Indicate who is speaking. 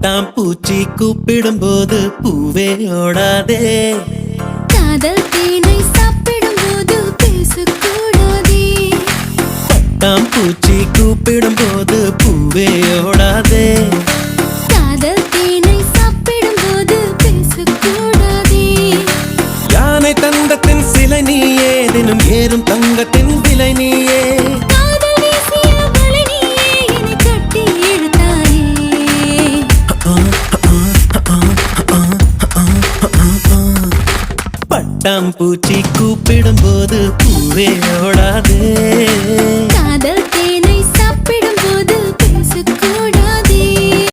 Speaker 1: பட்டாம்பூச்சி கூப்பிடும் போது பூவே ஓடாதே.
Speaker 2: காதல் தேனை சாப்பிடும் போது பேசக்கூடாதே.
Speaker 1: பட்டாம்பூச்சி கூப்பிடும் போது பூவே ஓடாதே.
Speaker 2: காதல் தேனை சாப்பிடும் போது பேசக்கூடாதே.
Speaker 1: யானை தந்தத்தின் சிலை நீயே, தினம் ஏறும் தங்கத்தின் விலை நீயே.
Speaker 2: காதல் வீசிய வலை நீயே, என்னை கட்டி இழுத்தாயே.
Speaker 1: பட்டாம்பூச்சி கூப்பிடும் போது பூவே ஓடாதே.
Speaker 2: காதல்